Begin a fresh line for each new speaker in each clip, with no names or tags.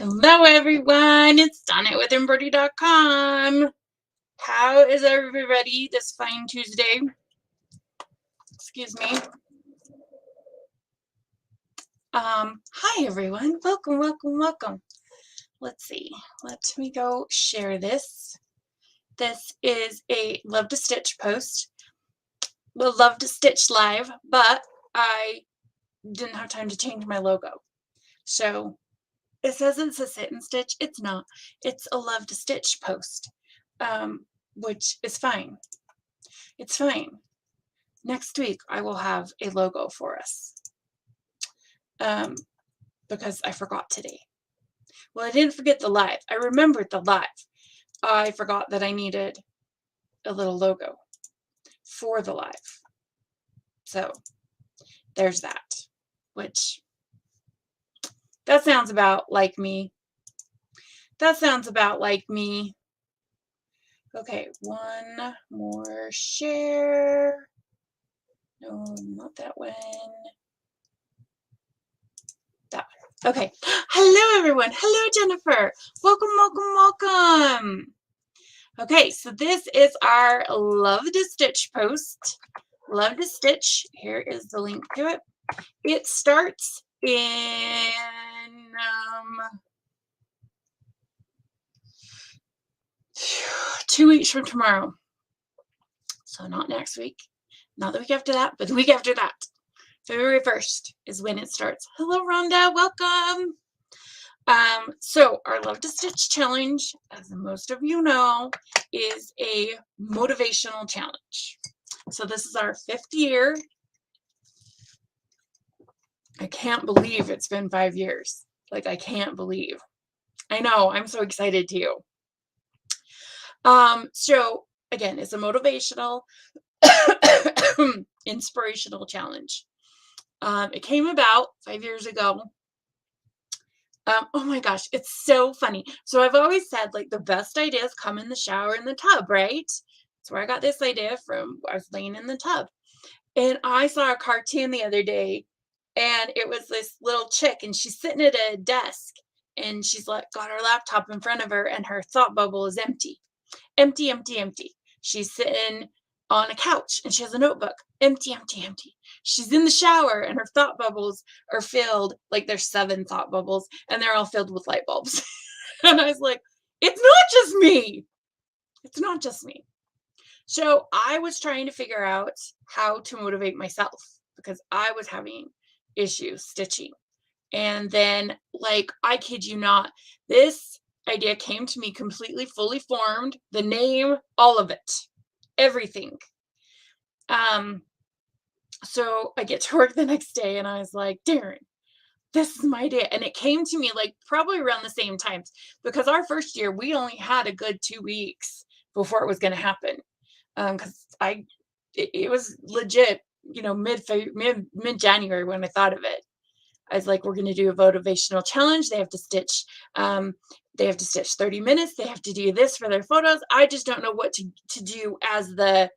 Hello, everyone. It's Donna with Embroidery.com. How is everybody this fine Tuesday? Excuse me. Hi, everyone. Welcome, welcome, welcome. Let's see. Let me go share this. This is a Love to Stitch post. Well, Love to Stitch live, but I didn't have time to change my logo. So it says it's a sit and stitch. It's not. It's a Love to Stitch post, which is fine. It's fine. Next week, I will have a logo for us because I forgot today. Well, I didn't forget the live. I remembered the live. I forgot that I needed a little logo for the live. So there's that, which that sounds about like me. That sounds about like me. Okay, one more share. No, not that one. That one. Okay. Hello, everyone. Hello, Jennifer. Welcome, welcome, welcome. Okay, so this is our Love to Stitch post. Love to Stitch. Here is the link to it. It starts in 2 weeks from tomorrow. So not next week, not the week after that, but the week after that. February 1st is when it starts. Hello, Rhonda. Welcome. So our Love to Stitch challenge, as most of you know, is a motivational challenge. So this is our 5th year. I can't believe it's been 5 years. Like, I can't believe. I know, I'm so excited too. So again, it's a motivational, inspirational challenge. It came about 5 years ago. Oh my gosh, it's so funny. So I've always said, like, the best ideas come in the shower in the tub, right? That's where I got this idea from. I was laying in the tub. And I saw a cartoon the other day, and it was this little chick, and she's sitting at a desk, and she's like got her laptop in front of her, and her thought bubble is empty. Empty, empty, empty. She's sitting on a couch, and she has a notebook. Empty, empty, empty. She's in the shower, and her thought bubbles are filled, like there's 7 thought bubbles, and they're all filled with light bulbs. And I was like, it's not just me. It's not just me. So I was trying to figure out how to motivate myself because I was having issues stitching. And then, like, I kid you not, this idea came to me completely fully formed, the name, all of it, everything. So I get to work the next day, and I was like, Darren, this is my idea. And it came to me like probably around the same times, because our first year, we only had a good 2 weeks before it was going to happen. Because it was legit, mid-January when I thought of it. I was like, we're going to do a motivational challenge. They have to stitch 30 minutes. They have to do this for their photos. I just don't know what to do as the,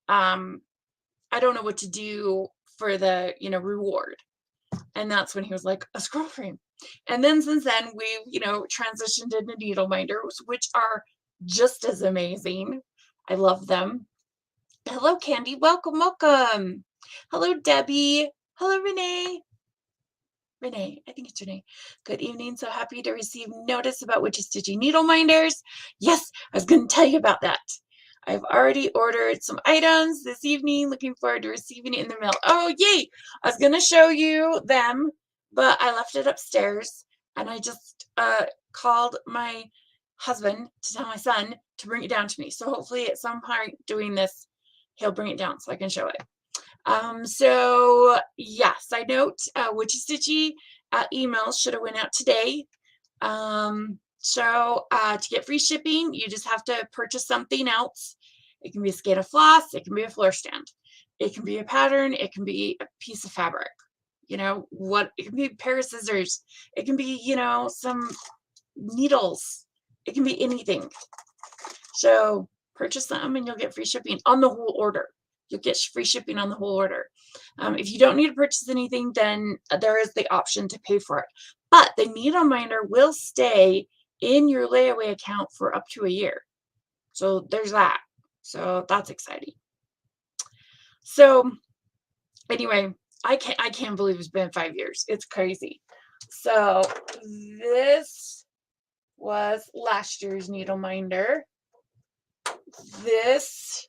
I don't know what to do for the, reward. And that's when he was like, a scroll frame. And then since then, we've, transitioned into needle minders, which are just as amazing. I love them. Hello, Candy. Welcome, welcome. Hello, Debbie. Hello, Renee. Renee, I think it's Renee. Good evening. So happy to receive notice about Witchy Stitching needle minders. Yes, I was going to tell you about that. I've already ordered some items this evening. Looking forward to receiving it in the mail. Oh, yay. I was going to show you them, but I left it upstairs, and I just called my husband to tell my son to bring it down to me. So hopefully at some point doing this, he'll bring it down so I can show it. So yeah, side note, Witchy Stitchy emails should have went out today. So to get free shipping, you just have to purchase something else. It can be a skein of floss, it can be a floor stand, it can be a pattern, it can be a piece of fabric, it can be a pair of scissors, it can be, some needles, it can be anything. So purchase them and you'll get free shipping on the whole order. You'll get free shipping on the whole order. If you don't need to purchase anything, then there is the option to pay for it. But the needle minder will stay in your layaway account for up to a year. So there's that. So that's exciting. So anyway, I can't believe it's been 5 years. It's crazy. So this was last year's needle minder. This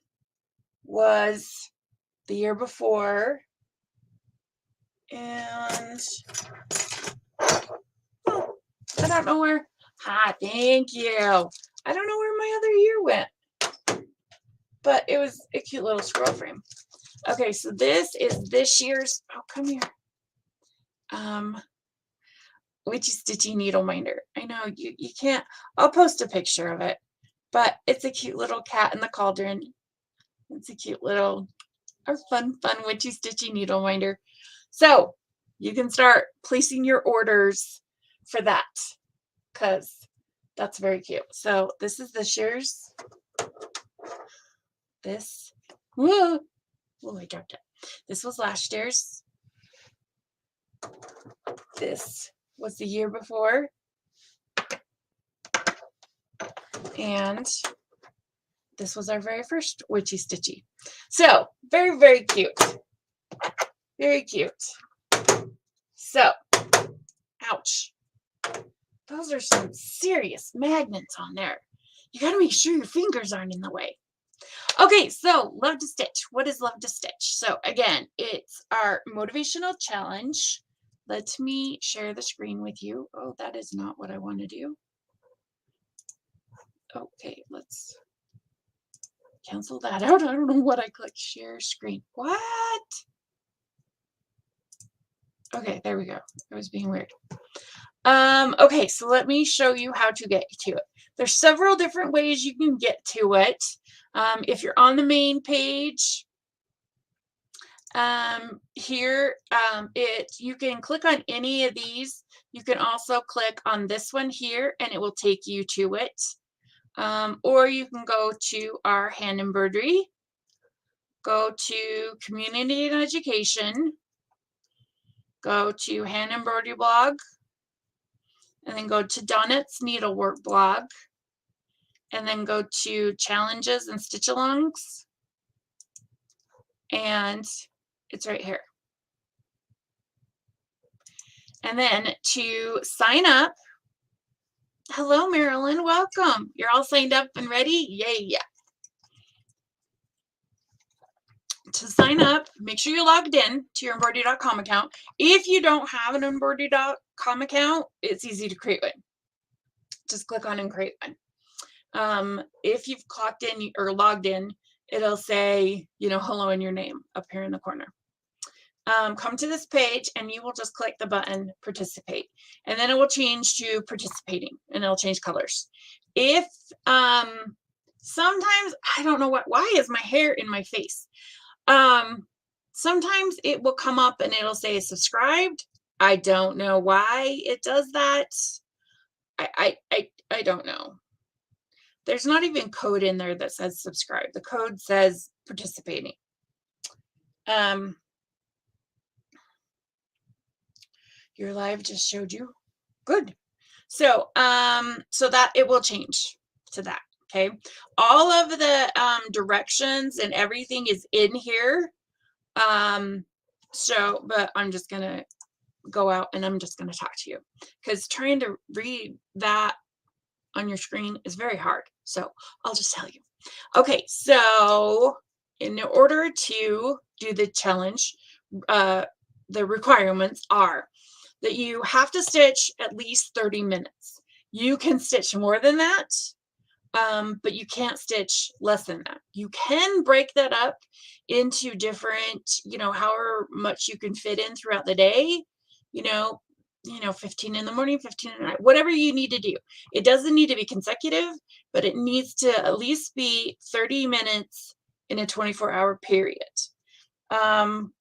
was the year before. And oh, I don't know where. Thank you. I don't know where my other year went, but it was a cute little scroll frame. Okay, so this is this year's. Oh, come here. Witchy Stitchy needle minder. I know you can't. I'll post a picture of it, but it's a cute little cat in the cauldron. It's a cute little, fun Witchy Stitchy needle minder. So you can start placing your orders for that, because that's very cute. So this is this year's. This, whoa, oh, I dropped it. This was last year's. This was the year before. And this was our very first Witchy Stitchy. So very, very cute. Very cute. So, ouch. Those are some serious magnets on there. You got to make sure your fingers aren't in the way. Okay, so Love to Stitch. What is Love to Stitch? So again, it's our motivational challenge. Let me share the screen with you. Oh, that is not what I want to do. Okay, let's cancel that out. I don't know what I clicked. Share screen. What? Okay, there we go. It was being weird. Okay, so let me show you how to get to it. There's several different ways you can get to it. If you're on the main page, here, you can click on any of these. You can also click on this one here, and it will take you to it. Or you can go to our hand embroidery, go to community and education, go to hand embroidery blog, and then go to Donnett's needlework blog, and then go to challenges and stitch alongs, and it's right here. And then to sign up, hello Marilyn, welcome. You're all signed up and ready? Yay. To sign up, make sure you're logged in to your Embroidery.com account. If you don't have an Embroidery.com account, it's easy to create one. Just click on and create one. If you've clocked in or logged in, it'll say, hello in your name up here in the corner. Come to this page and you will just click the button participate, and then it will change to participating, and it'll change colors. If sometimes I don't know why is my hair in my face. Sometimes it will come up and it'll say subscribed. I don't know why it does that. I don't know. There's not even code in there that says subscribe. The code says participating. Your live just showed you. Good. So so that it will change to that. Okay, all of the directions and everything is in here. But I'm just gonna go out and I'm just gonna talk to you, because trying to read that on your screen is very hard. So I'll just tell you. Okay, so in order to do the challenge, the requirements are that you have to stitch at least 30 minutes. You can stitch more than that, but you can't stitch less than that. You can break that up into different, however much you can fit in throughout the day, 15 in the morning, 15 at night, whatever you need to do. It doesn't need to be consecutive, but it needs to at least be 30 minutes in a 24-hour period. To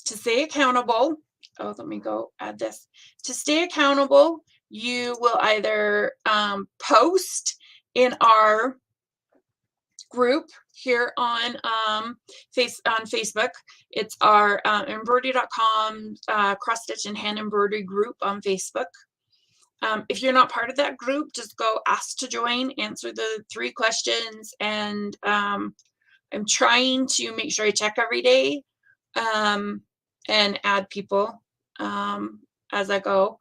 stay accountable, let me go add this. To stay accountable, you will either post in our group here on Facebook. It's our Embroidery.com cross stitch and hand embroidery group on Facebook. If you're not part of that group, just go ask to join, answer the 3 questions, and I'm trying to make sure I check every day and add people as I go.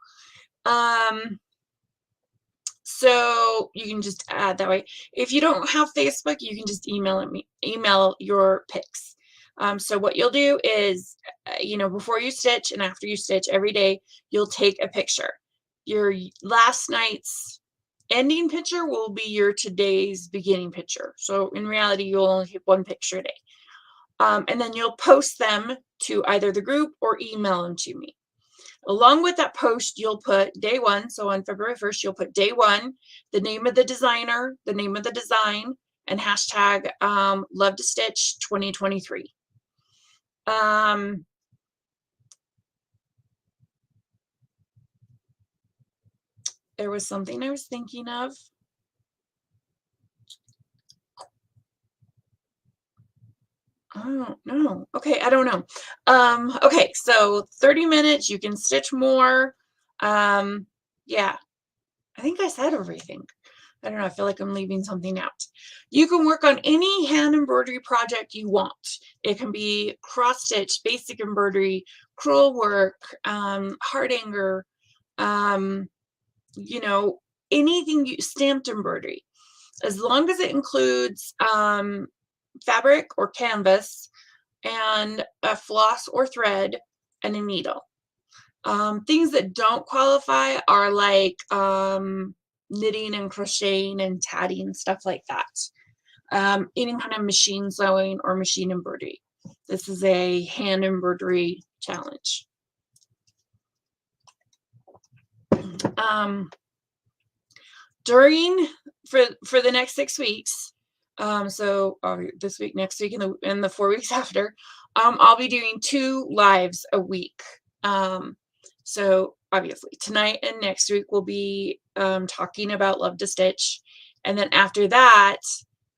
So you can just add that way. If you don't have Facebook, you can just email your pics. So what you'll do is, before you stitch and after you stitch every day, you'll take a picture. Your last night's ending picture will be your today's beginning picture. So in reality, you'll only take 1 picture a day. And then you'll post them to either the group or email them to me. Along with that post, you'll put day 1. So on February 1st, you'll put day 1, the name of the designer, the name of the design, and hashtag Love to Stitch 2023. There was something I was thinking of. I don't know. Okay, I don't know. Okay, so 30 minutes, you can stitch more. Yeah, I think I said everything. I don't know, I feel like I'm leaving something out. You can work on any hand embroidery project you want. It can be cross stitch, basic embroidery, crewel work, hardanger, anything, stamped embroidery. As long as it includes fabric or canvas and a floss or thread and a needle. Things that don't qualify are like knitting and crocheting and tatting, stuff like that. Any kind of machine sewing or machine embroidery. This is a hand embroidery challenge. For the next 6 weeks, so this week, next week, and the 4 weeks after, I'll be doing 2 lives a week. So obviously tonight and next week we'll be talking about Love to Stitch, and then after that,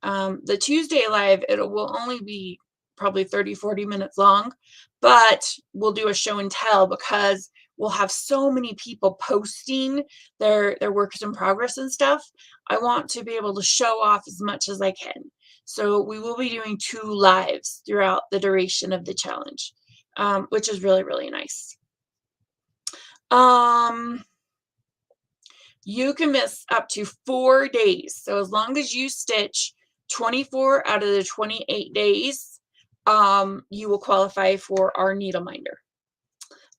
the Tuesday live, it will only be probably 30-40 minutes long, but we'll do a show and tell because we'll have so many people posting their works in progress and stuff. I want to be able to show off as much as I can. So we will be doing 2 lives throughout the duration of the challenge, which is really, really nice. You can miss up to 4 days. So as long as you stitch 24 out of the 28 days, you will qualify for our needle minder.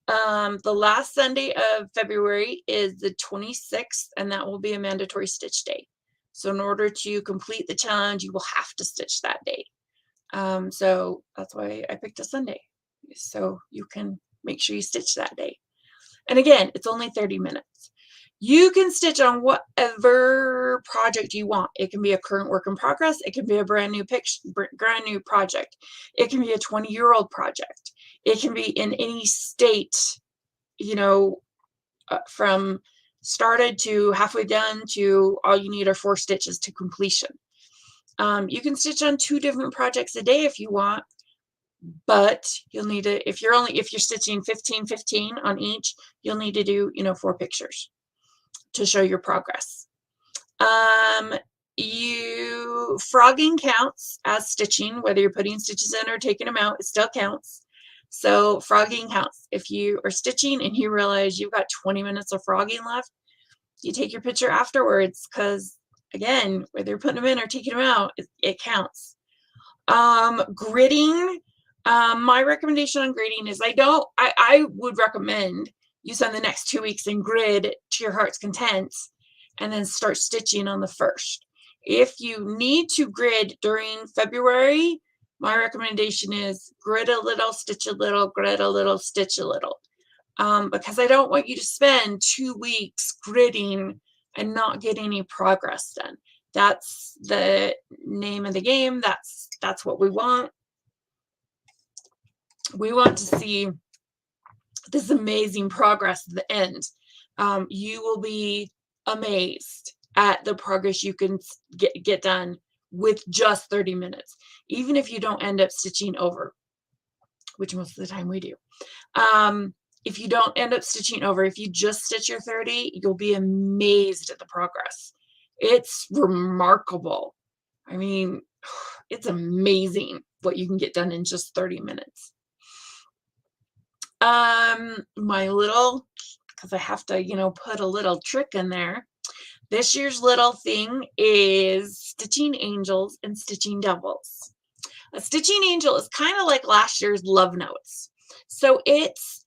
The last Sunday of February is the 26th, and that will be a mandatory stitch day. So in order to complete the challenge, you will have to stitch that day. So that's why I picked a Sunday, so you can make sure you stitch that day. And again, it's only 30 minutes. You can stitch on whatever project you want. It can be a current work in progress. It can be a brand new project. It can be a 20-year-old project. It can be in any state, from started to halfway done to all you need are 4 stitches to completion. You can stitch on 2 different projects a day if you want, but you'll need to, if you're stitching 15 on each, you'll need to do 4 pictures to show your progress. Frogging counts as stitching, whether you're putting stitches in or taking them out, it still counts. So frogging counts. If you are stitching and you realize you've got 20 minutes of frogging left, you take your picture afterwards, because again, whether you're putting them in or taking them out, it counts. Gridding. My recommendation on grading is I would recommend you spend the next 2 weeks in grid to your heart's content and then start stitching on the 1st. If you need to grid during February, my recommendation is grid a little, stitch a little, grid a little, stitch a little. Because I don't want you to spend 2 weeks gridding and not get any progress done. That's the name of the game. That's what we want. We want to see this amazing progress at the end. You will be amazed at the progress you can get done with just 30 minutes, even if you don't end up stitching over, which most of the time we do. If you don't end up stitching over, if you just stitch your 30, you'll be amazed at the progress. It's remarkable. I mean, it's amazing what you can get done in just 30 minutes. My little, because I have to, put a little trick in there. This year's little thing is stitching angels and stitching devils. A stitching angel is kind of like last year's love notes. So it's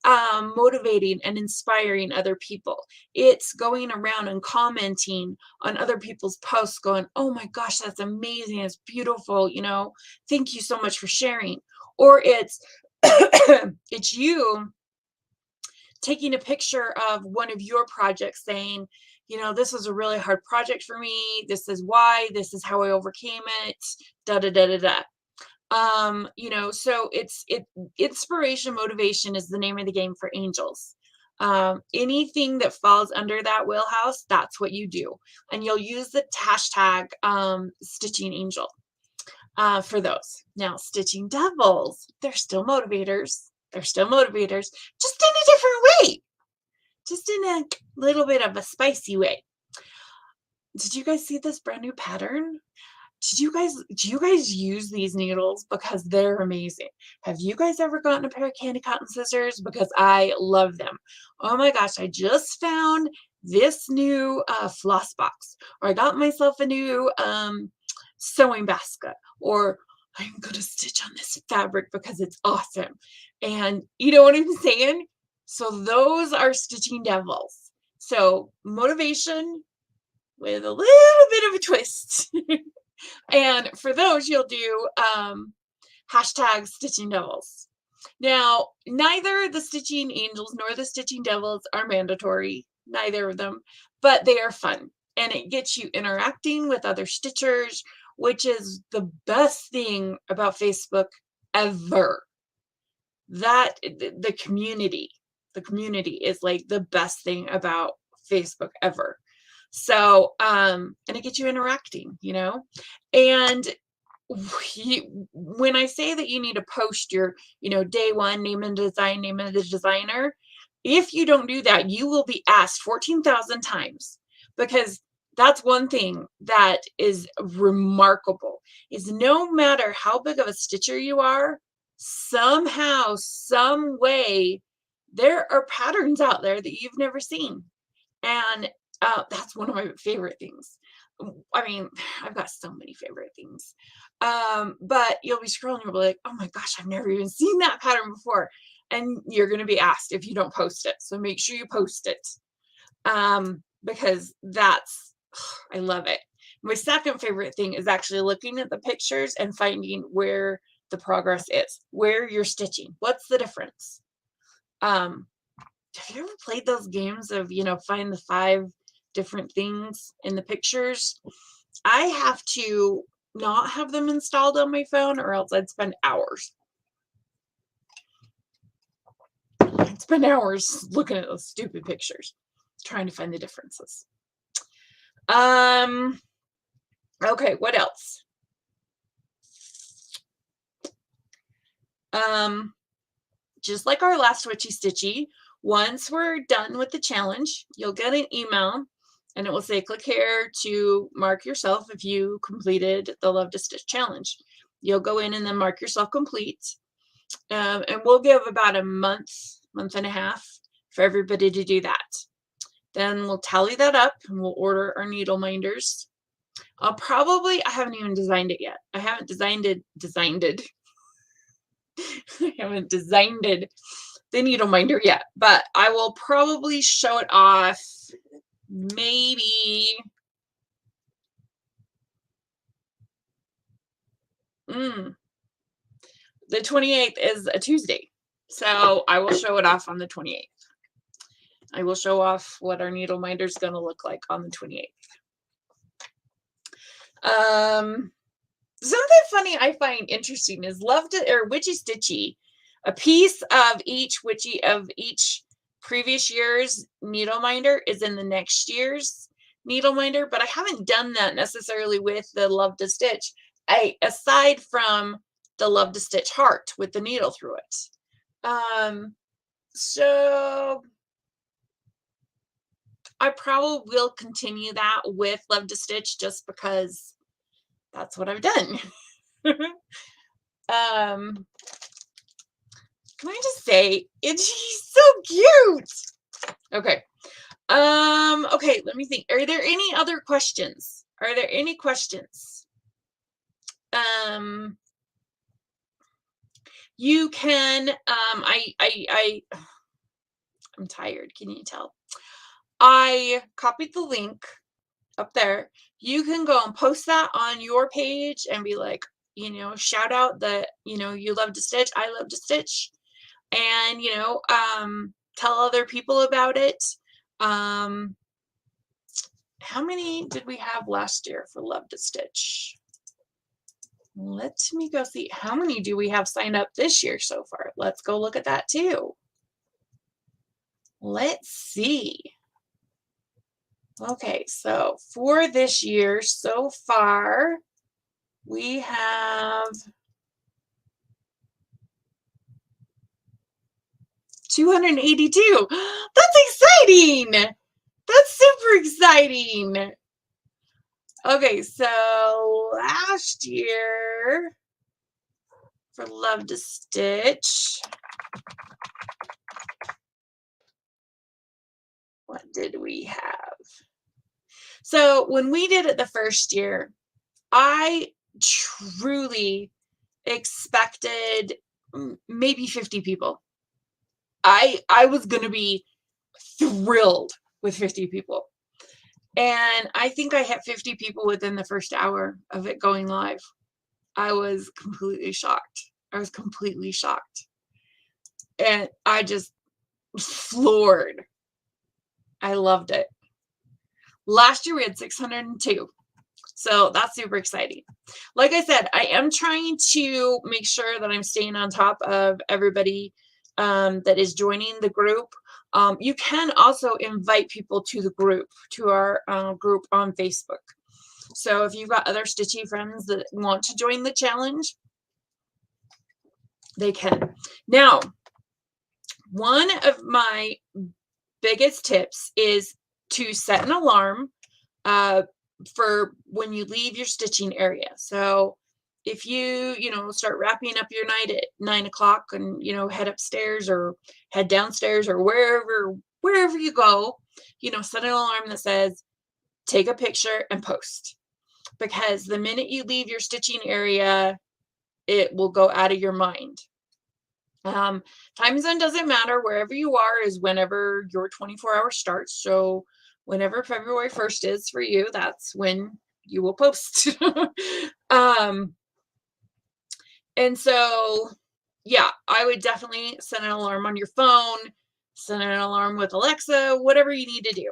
motivating and inspiring other people. It's going around and commenting on other people's posts going, oh my gosh, that's amazing. It's beautiful. Thank you so much for sharing. Or it's, it's you taking a picture of one of your projects saying, this was a really hard project for me. This is why, this is how I overcame it, da, da, da, da, da. So it's inspiration, motivation is the name of the game for angels. Anything that falls under that wheelhouse, that's what you do. And you'll use the hashtag stitching angel for those. Now, stitching devils, they're still motivators. They're still motivators, just in a different way, just in a little bit of a spicy way. Did you guys see this brand new pattern? Do you guys use these needles? Because they're amazing. Have you guys ever gotten a pair of candy cotton scissors? Because I love them. Oh my gosh, I just found this new floss box, or I got myself a new sewing basket, or I'm gonna stitch on this fabric because it's awesome. And you know what I'm saying? So those are stitching devils. So motivation with a little bit of a twist. And for those, you'll do hashtag stitching devils. Now, neither the stitching angels nor the stitching devils are mandatory, neither of them, but they are fun. And it gets you interacting with other stitchers, which is the best thing about Facebook ever. That the community is like the best thing about Facebook ever. So, and it gets you interacting, and when I say that you need to post your, day one, name and design, name of the designer, if you don't do that, you will be asked 14,000 times, because that's one thing that is remarkable, is no matter how big of a stitcher you are, somehow, some way, there are patterns out there that you've never seen. And that's one of my favorite things. I mean, I've got so many favorite things. But you'll be scrolling, you'll be like, oh my gosh, I've never even seen that pattern before. And you're going to be asked if you don't post it. So make sure you post it. Because I love it. My second favorite thing is actually looking at the pictures and finding where the progress is, where you're stitching. What's the difference? Have you ever played those games of, find the 5 different things in the pictures? I have to not have them installed on my phone, or else I'd spend hours. Looking at those stupid pictures, trying to find the differences. Okay, what else? Just like our last Witchy Stitchy, once we're done with the challenge, you'll get an email and it will say, click here to mark yourself if you completed the Love to Stitch challenge. You'll go in and then mark yourself complete. And we'll give about a month and a half for everybody to do that. Then we'll tally that up and we'll order our needle minders. I haven't even designed it yet. I haven't designed it. I haven't designed the needle minder yet, but I will probably show it off maybe the 28th is a Tuesday, so I will show it off on the 28th. I will show off what our needle minder is going to look like on the 28th. Something funny I find interesting is Witchy Stitchy. A piece of each previous year's needle minder is in the next year's. needle minder, but I haven't done that necessarily with the Love to Stitch. Aside from the Love to Stitch heart with the needle through it. So I probably will continue that with Love to Stitch just because that's what I've done. um, can I just say he's so cute. Okay. Okay, let me think. Are there any other questions? Are there any questions? You can I'm tired, can you tell? I copied the link up there. You can go and post that on your page and be like, shout out that, you love to stitch, I love to stitch, and, tell other people about it. How many did we have last year for Love to Stitch? Let me go see. How many do we have signed up this year so far? Let's go look at that too. Let's see. Okay, so for this year so far, we have 282. That's exciting. That's super exciting. Okay, so last year for Love to Stitch, what did we have? So when we did it the first year, I truly expected maybe 50 people. I was going to be thrilled with 50 people. And I think I had 50 people within the first hour of it going live. I was completely shocked. I was completely shocked. And I just floored. I loved it. Last year we had 602. So that's super exciting. Like I said, I am trying to make sure that I'm staying on top of everybody that is joining the group. You can also invite people to the group, to our group on Facebook. So if you've got other stitchy friends that want to join the challenge, they can. Now, one of my biggest tips is to set an alarm for when you leave your stitching area. So if you start wrapping up your night at 9 o'clock and head upstairs or head downstairs or wherever you go, set an alarm that says take a picture and post, because the minute you leave your stitching area, it will go out of your mind. Time zone doesn't matter. Wherever you are is whenever your 24 hours starts. So whenever February 1st is for you, that's when you will post. And so, yeah, I would definitely set an alarm on your phone, set an alarm with Alexa, whatever you need to do.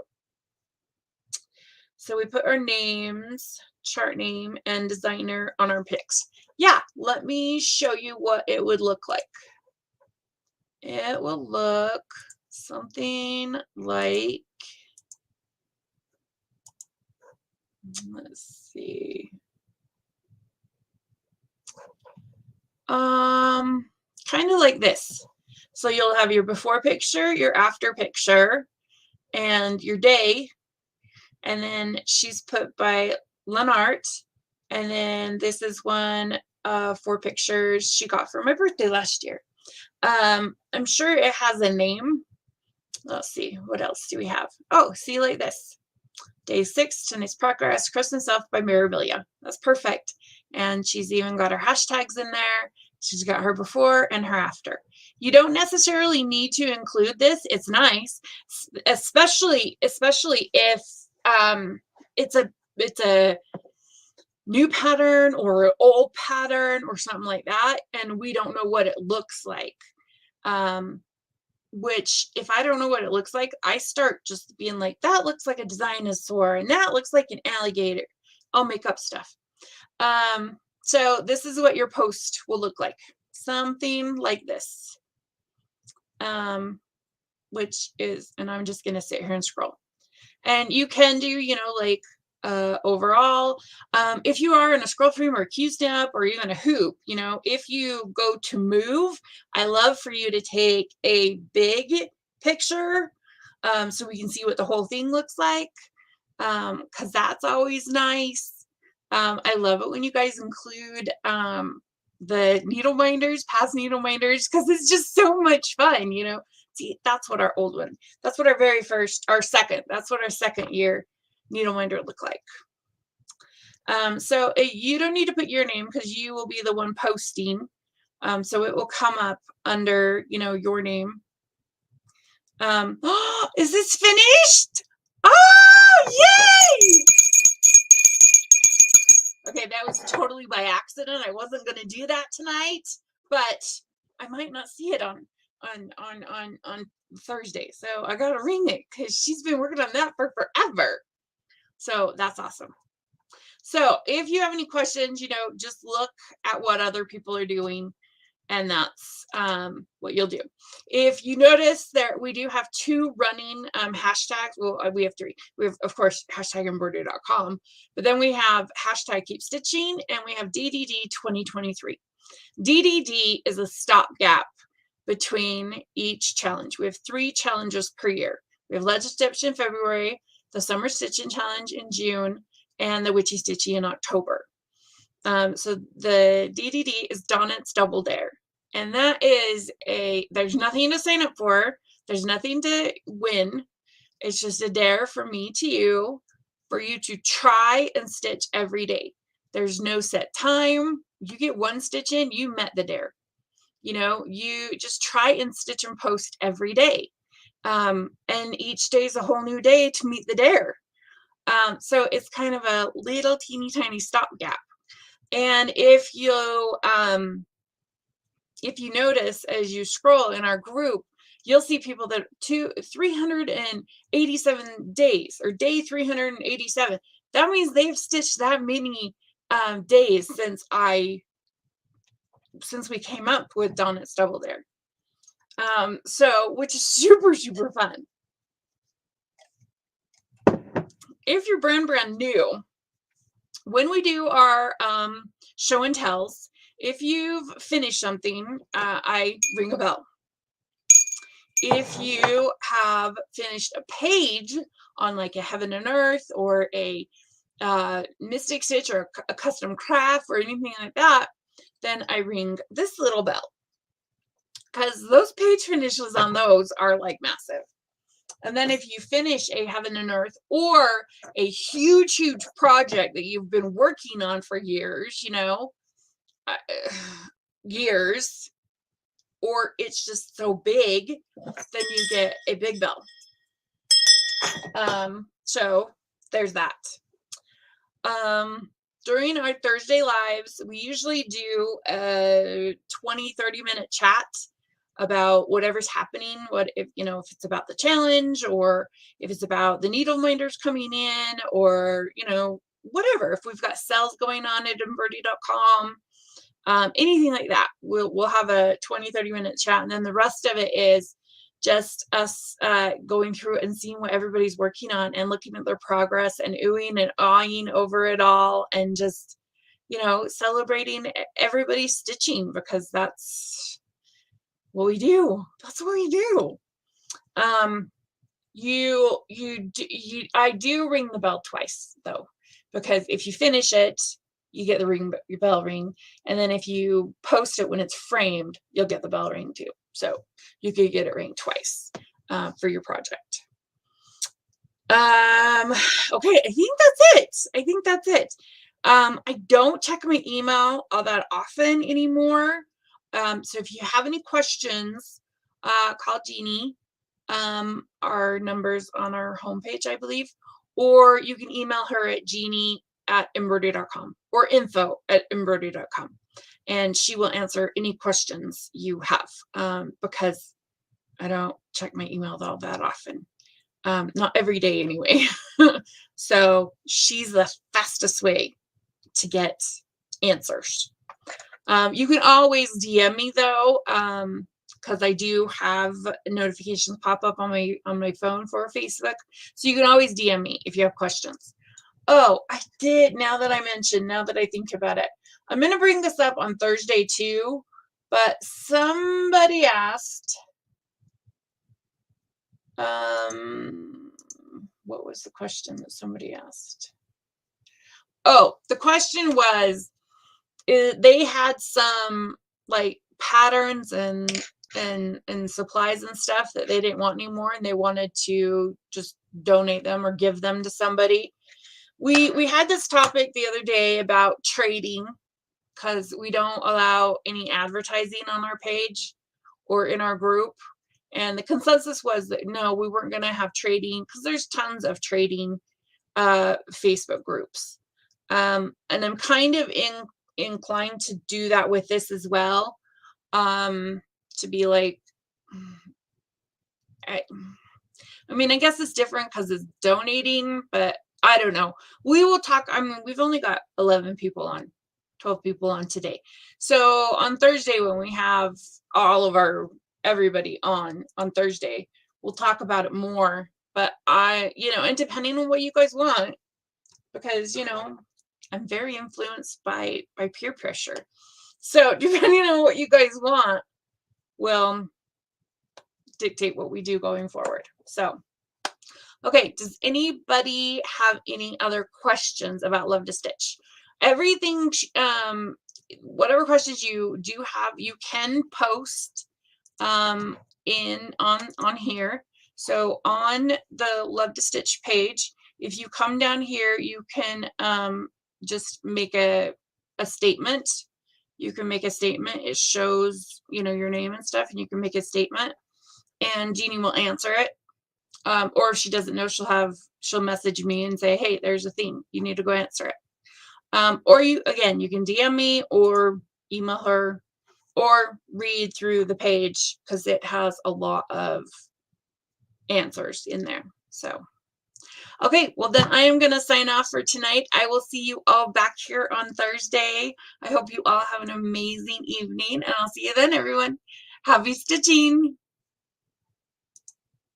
So we put our names, chart name, and designer on our picks. Yeah, let me show you what it would look like. It will look something like, let's see. Kind of like this. So you'll have your before picture, your after picture, and your day. And then she's put by Lenart. And then this is one of 4 pictures she got for my birthday last year. I'm sure it has a name. Let's see, what else do we have? Oh, see, like this. Day 6, tonight's progress, Christmas Elf by Mirabilia. That's perfect. And she's even got her hashtags in there. She's got her before and her after. You don't necessarily need to include this. It's nice, especially if it's a new pattern or an old pattern or something like that, and we don't know what it looks like. Which, if I don't know what it looks like, I start just being like, that looks like a dinosaur, and that looks like an alligator. I'll make up stuff. So this is what your post will look like. Something like this. Which is, and I'm just going to sit here and scroll. And you can do, like overall, if you are in a scroll frame or a Q snap or even a hoop, if you go to move, I love for you to take a big picture so we can see what the whole thing looks like, because that's always nice. I love it when you guys include the needle minders, past needle minders, because it's just so much fun. See, that's what our old one, that's what that's what our second year needle minder look like. So you don't need to put your name because you will be the one posting. So it will come up under, your name. Is this finished? Oh, yay! Okay, that was totally by accident. I wasn't going to do that tonight, but I might not see it on Thursday. So I got to ring it because she's been working on that for forever. So that's awesome. So if you have any questions, just look at what other people are doing, and that's what you'll do. If you notice that we do have 2 running hashtags, well, we have 3. We have, of course, hashtag Embroidery.com, but then we have hashtag Keep Stitching, and we have DDD 2023. DDD is a stopgap between each challenge. We have 3 challenges per year. We have Legend Stitch in February, the Summer Stitching Challenge in June, and the Witchy Stitchy in October. So the DDD is Donnett's Double Dare. And that is there's nothing to sign up for. There's nothing to win. It's just a dare from me to you for you to try and stitch every day. There's no set time. You get 1 stitch in, you met the dare. You just try and stitch and post every day. And each day is a whole new day to meet the dare. So it's kind of a little teeny tiny stopgap. And if you notice as you scroll in our group, you'll see people that 387 days or day 387. That means they've stitched that many days since we came up with Donnett's Double Dare. So which is super, super fun. If you're brand new, when we do our show and tells, if you've finished something, I ring a bell. If you have finished a page on like a Heaven and Earth or a Mystic Stitch or a custom craft or anything like that, then I ring this little bell, because those page finishes on those are like massive. And then if you finish a Heaven and Earth or a huge, huge project that you've been working on for years, years, or it's just so big, then you get a big bell. So there's that. During our Thursday lives, we usually do a 20-30 minute chat about whatever's happening, if it's about the challenge, or if it's about the needle minders coming in, or whatever, if we've got sales going on at Embroidery.com, anything like that, we'll have a 20-30 minute chat, and then the rest of it is just us going through and seeing what everybody's working on and looking at their progress and oohing and awing over it all, and just celebrating everybody's stitching, because that's what we do. That's what we do. I do ring the bell twice though, because if you finish it, you get your bell ring, and then if you post it when it's framed, you'll get the bell ring too. So you could get it ring twice for your project. Okay, I think that's it. I don't check my email all that often anymore. So if you have any questions, call Jeannie. Our number's on our homepage, I believe, or you can email her at Jeannie@Embroidery.com or info@Embroidery.com, and she will answer any questions you have, because I don't check my email all that often. Not every day anyway. So she's the fastest way to get answers. You can always DM me though, because I do have notifications pop up on my phone for Facebook. So you can always DM me if you have questions. Oh, I did, now that I think about it. I'm going to bring this up on Thursday too, but somebody asked, what was the question that somebody asked? Oh, the question was, they had some like patterns and supplies and stuff that they didn't want anymore, and they wanted to just donate them or give them to somebody. We had this topic the other day about trading, because we don't allow any advertising on our page or in our group. And the consensus was that no, we weren't going to have trading, because there's tons of trading Facebook groups. And I'm kind of inclined to do that with this as well. To be like, I mean, I guess it's different because it's donating, but I don't know. We will talk. I mean, we've only got 11 people on, 12 people on today. So on Thursday, when we have all of everybody on Thursday, we'll talk about it more. But and depending on what you guys want, because, I'm very influenced by peer pressure. So depending on what you guys want will dictate what we do going forward. So, okay, does anybody have any other questions about Love to Stitch? Everything, whatever questions you do have, you can post on here. So on the Love to Stitch page, if you come down here, you can just make a statement. You can make a statement. It shows, your name and stuff, and you can make a statement, and Jeannie will answer it. Or if she doesn't know, she'll message me and say, hey, there's a thing. You need to go answer it. Or you can DM me or email her or read through the page, because it has a lot of answers in there. So, okay, well then I am going to sign off for tonight. I will see you all back here on Thursday. I hope you all have an amazing evening, and I'll see you then, everyone. Happy stitching.